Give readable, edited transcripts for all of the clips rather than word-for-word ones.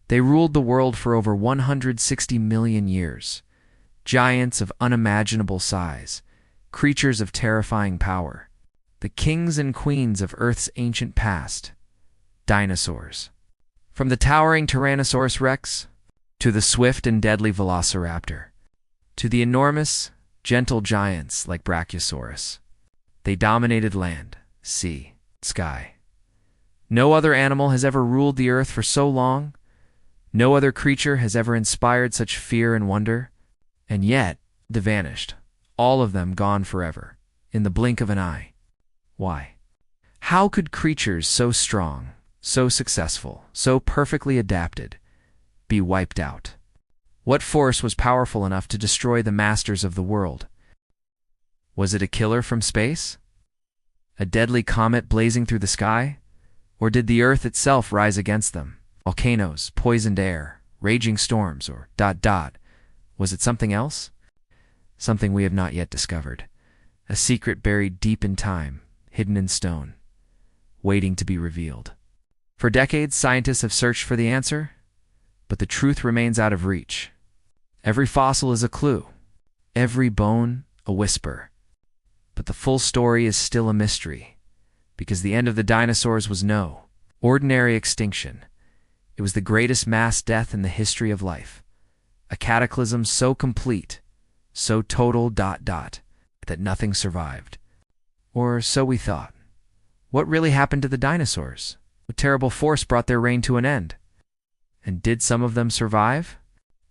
They ruled the world for over 160 million years. Giants of unimaginable size, creatures of terrifying power, the kings and queens of Earth's ancient past. Dinosaurs. From the towering Tyrannosaurus rex, to the swift and deadly velociraptor, to the enormous, gentle giants like Brachiosaurus. They dominated land, sea, sky. No other animal has ever ruled the earth for so long. No other creature has ever inspired such fear and wonder. And yet, they vanished, all of them gone forever, in the blink of an eye. Why? How could creatures so strong, so successful, so perfectly adapted, be wiped out? What force was powerful enough to destroy the masters of the world? Was it a killer from space? A deadly comet blazing through the sky? Or did the earth itself rise against them? Volcanoes, poisoned air, raging storms, or ... Was it something else? Something we have not yet discovered. A secret buried deep in time, hidden in stone, waiting to be revealed. For decades, scientists have searched for the answer, but the truth remains out of reach. Every fossil is a clue, every bone a whisper. But the full story is still a mystery, because the end of the dinosaurs was no ordinary extinction. It was the greatest mass death in the history of life. A cataclysm so complete, so total ... that nothing survived. Or so we thought. What really happened to the dinosaurs? What terrible force brought their reign to an end? And did some of them survive?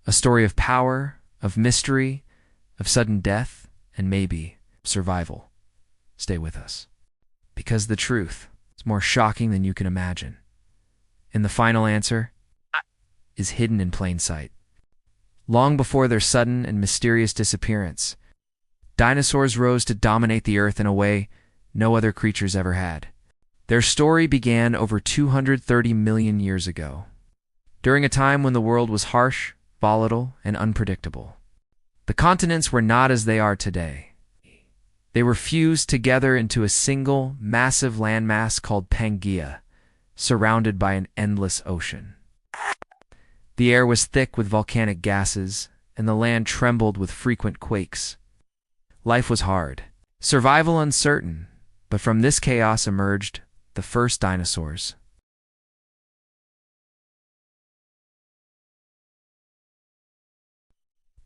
A story of power, of mystery, of sudden death, and maybe survival. Stay with us. Because the truth is more shocking than you can imagine. And the final answer is hidden in plain sight. Long before their sudden and mysterious disappearance, dinosaurs rose to dominate the earth in a way no other creatures ever had. Their story began over 230 million years ago, during a time when the world was harsh, volatile, and unpredictable. The continents were not as they are today. They were fused together into a single, massive landmass called Pangaea, surrounded by an endless ocean. The air was thick with volcanic gases, and the land trembled with frequent quakes. Life was hard, survival uncertain, but from this chaos emerged the first dinosaurs.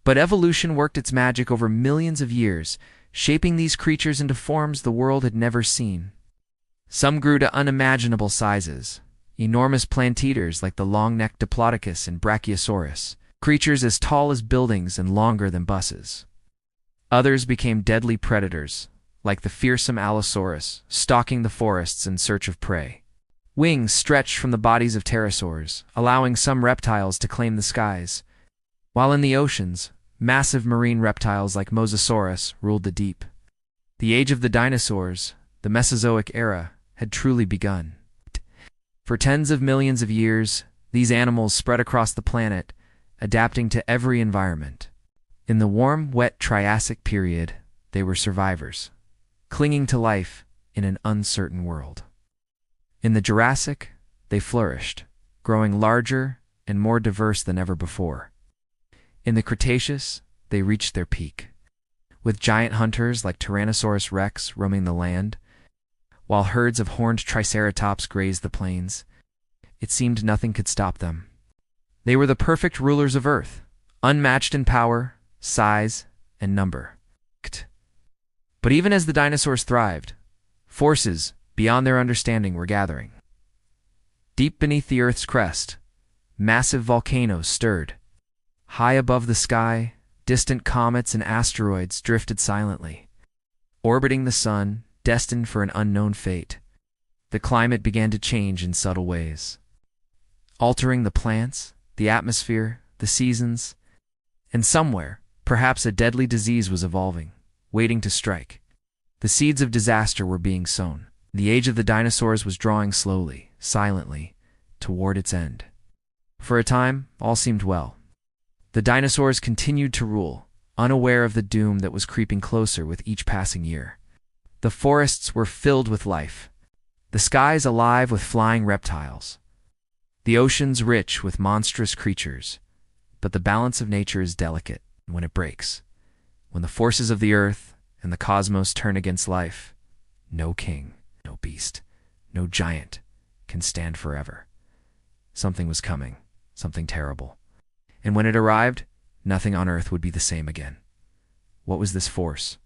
But evolution worked its magic over millions of years, shaping these creatures into forms the world had never seen. Some grew to unimaginable sizes, enormous plant eaters like the long-necked Diplodocus and Brachiosaurus, creatures as tall as buildings and longer than buses. Others became deadly predators, like the fearsome Allosaurus, stalking the forests in search of prey. Wings stretched from the bodies of pterosaurs, allowing some reptiles to claim the skies, while in the oceans, massive marine reptiles like Mosasaurus ruled the deep. The age of the dinosaurs, the Mesozoic era, had truly begun. For tens of millions of years, these animals spread across the planet, adapting to every environment. In the warm, wet Triassic period, they were survivors, clinging to life in an uncertain world. In the Jurassic, they flourished, growing larger and more diverse than ever before. In the Cretaceous, they reached their peak, with giant hunters like Tyrannosaurus rex roaming the land, while herds of horned Triceratops grazed the plains. It seemed nothing could stop them. They were the perfect rulers of Earth, unmatched in power, size, and number. But even as the dinosaurs thrived, forces beyond their understanding were gathering. Deep beneath the Earth's crust, massive volcanoes stirred. High above the sky, distant comets and asteroids drifted silently, orbiting the sun, destined for an unknown fate. The climate began to change in subtle ways, altering the plants, the atmosphere, the seasons, and somewhere, perhaps a deadly disease was evolving, waiting to strike. The seeds of disaster were being sown. The age of the dinosaurs was drawing slowly, silently, toward its end. For a time, all seemed well. The dinosaurs continued to rule, unaware of the doom that was creeping closer with each passing year. The forests were filled with life, the skies alive with flying reptiles, The ocean's rich with monstrous creatures, but the balance of nature is delicate when it breaks. When the forces of the earth and the cosmos turn against life, no king, no beast, no giant can stand forever. Something was coming, something terrible. And when it arrived, nothing on earth would be the same again. What was this force?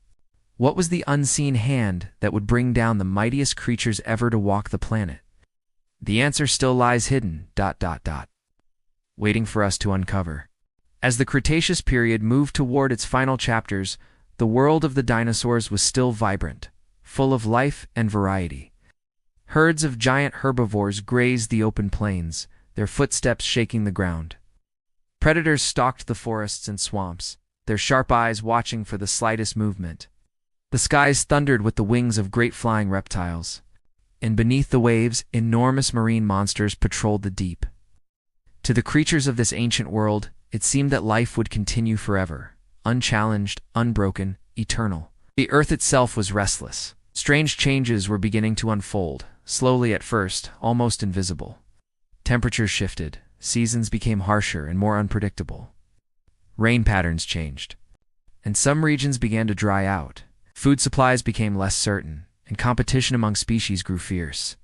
What was the unseen hand that would bring down the mightiest creatures ever to walk the planet? The answer still lies hidden, waiting for us to uncover. As the Cretaceous period moved toward its final chapters, the world of the dinosaurs was still vibrant, full of life and variety. Herds of giant herbivores grazed the open plains, their footsteps shaking the ground. Predators stalked the forests and swamps, their sharp eyes watching for the slightest movement. The skies thundered with the wings of great flying reptiles, and beneath the waves, enormous marine monsters patrolled the deep. To the creatures of this ancient world, it seemed that life would continue forever, unchallenged, unbroken, eternal. The earth itself was restless. Strange changes were beginning to unfold, slowly at first, almost invisible. Temperatures shifted, seasons became harsher and more unpredictable. Rain patterns changed, and some regions began to dry out. Food supplies became less certain, and competition among species grew fierce.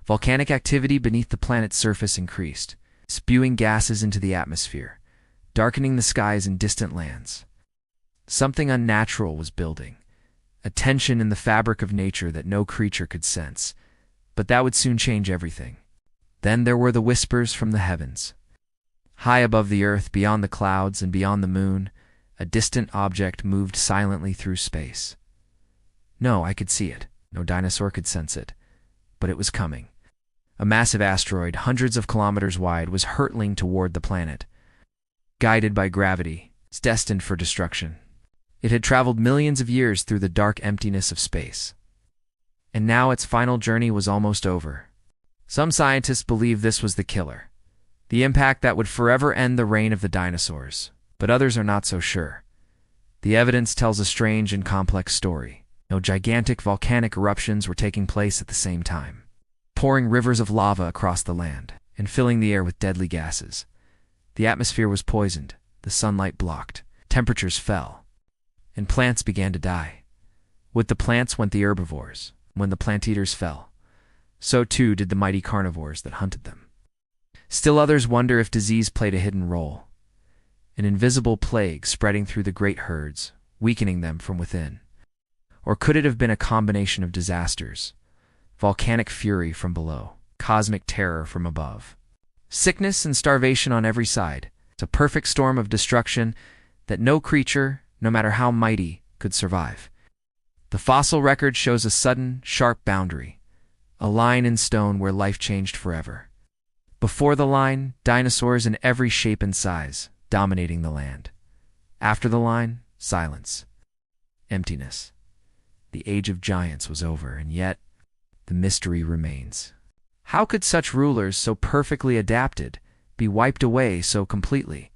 Volcanic activity beneath the planet's surface increased, spewing gases into the atmosphere, darkening the skies in distant lands. Something unnatural was building, a tension in the fabric of nature that no creature could sense, but that would soon change everything. Then there were the whispers from the heavens. High above the earth, beyond the clouds and beyond the moon, a distant object moved silently through space. No, I could see it. No dinosaur could sense it. But it was coming. A massive asteroid, hundreds of kilometers wide, was hurtling toward the planet. Guided by gravity, it's destined for destruction. It had traveled millions of years through the dark emptiness of space. And now its final journey was almost over. Some scientists believe this was the killer, the impact that would forever end the reign of the dinosaurs. But others are not so sure. The evidence tells a strange and complex story. No gigantic volcanic eruptions were taking place at the same time, pouring rivers of lava across the land and filling the air with deadly gases. The atmosphere was poisoned, the sunlight blocked, temperatures fell, and plants began to die. With the plants went the herbivores. When the plant-eaters fell, so too did the mighty carnivores that hunted them. Still others wonder if disease played a hidden role, an invisible plague spreading through the great herds, weakening them from within. Or could it have been a combination of disasters? Volcanic fury from below, cosmic terror from above. Sickness and starvation on every side. It's a perfect storm of destruction that no creature, no matter how mighty, could survive. The fossil record shows a sudden, sharp boundary, a line in stone where life changed forever. Before the line, dinosaurs in every shape and size, dominating the land. After the line, silence, emptiness. The age of giants was over, and yet the mystery remains. How could such rulers, so perfectly adapted, be wiped away so completely?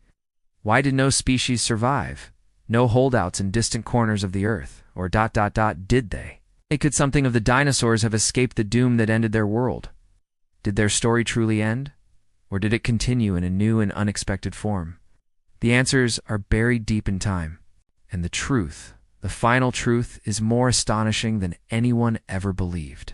Why did no species survive? No holdouts in distant corners of the earth, or did they? Could something of the dinosaurs have escaped the doom that ended their world? Did their story truly end? Or did it continue in a new and unexpected form? The answers are buried deep in time, and the truth, the final truth, is more astonishing than anyone ever believed.